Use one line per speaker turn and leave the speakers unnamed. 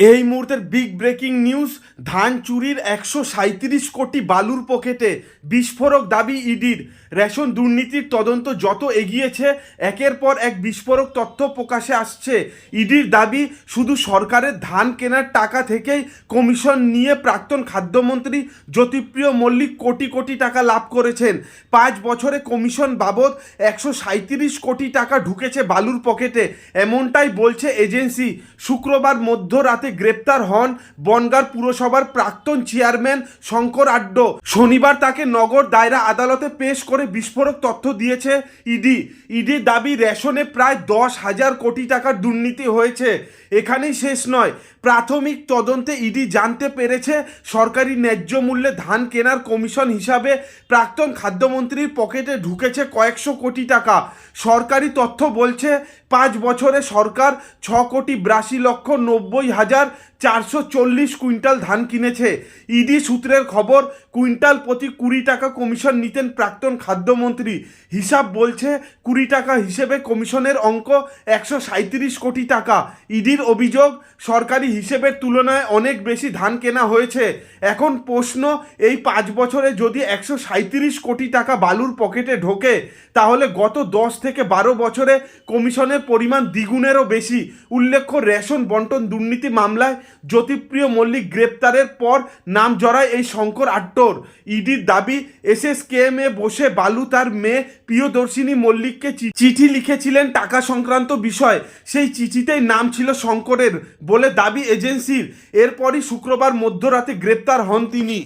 এই মুহূর্তের big breaking news, ধান চুরির 137 কোটি বালুর পকেটে বিস্ফোরক দাবি ইডির। রেশন দুর্নীতির তদন্ত যত এগিয়েছে একের পর এক বিস্ফোরক তথ্য প্রকাশে আসছে। ইডির দাবি, শুধু সরকারের ধান কেনার টাকা থেকেই কমিশন নিয়ে প্রাক্তন খাদ্যমন্ত্রী জ্যোতিপ্রিয় মল্লিক কোটি কোটি টাকা লাভ করেছেন। 5 বছরে কমিশন বাবদ 137 কোটি টাকা ঢুকেছে বালুর পকেটে, এমনটাই বলছে এজেন্সি। শুক্রবার মধ্যরাতে গ্রেপ্তার হন বনগাঁ পুরসভার প্রাক্তন চেয়ারম্যান শঙ্কর আড্ড। শনিবার তাকে নগর দায়রা আদালতে পেশ করে বিস্ফোরক তথ্য দিয়েছে ইডির দাবি, রেশনে প্রায় 10,000 কোটি টাকার দুর্নীতি হয়েছে। এখানেই শেষ নয়, প্রাথমিক তদন্তে ইডি জানতে পেরেছে সরকারি ন্যায্য মূল্যে ধান কেনার কমিশন হিসাবে প্রাক্তন খাদ্যমন্ত্রীর পকেটে ঢুকেছে কয়েকশো কোটি টাকা। সরকারি তথ্য বলছে 5 বছরে সরকার 6,92,90,440 কুইন্টাল ধান কিনেছে। ইডি সূত্রের খবর, কুইন্টাল প্রতি 20 টাকা কমিশন নিতেন প্রাক্তন খাদ্যমন্ত্রী। হিসাব বলছে 20 টাকা হিসেবে কমিশনের অঙ্ক 137 কোটি টাকা। ইডির অভিযোগ, সরকারি হিসেবের তুলনায় অনেক বেশি ধান কেনা হয়েছে। এখন প্রশ্ন, এই 5 বছরে যদি 137 কোটি টাকা বালুর পকেটে ঢোকে, তাহলে গত 10 থেকে 12 বছরে কমিশনের পরিমাণ দ্বিগুণেরও বেশি। উল্লেখ্য, রেশন বন্টন দুর্নীতি মামলায় জ্যোতিপ্রিয় মল্লিক গ্রেপ্তারের পর নাম জড়ায় এই শঙ্কর আড্ডর। ইডির দাবি, এসএসকেএমে বসে বালু তার মেয়ে প্রিয়দর্শিনী মল্লিককে চিঠি লিখেছিলেন টাকা সংক্রান্ত বিষয়। সেই চিঠিতেই নাম ছিল শঙ্করের বলে দাবি এজেন্সির। এরপরই শুক্রবার মধ্যরাতে গ্রেপ্তার হন তিনি।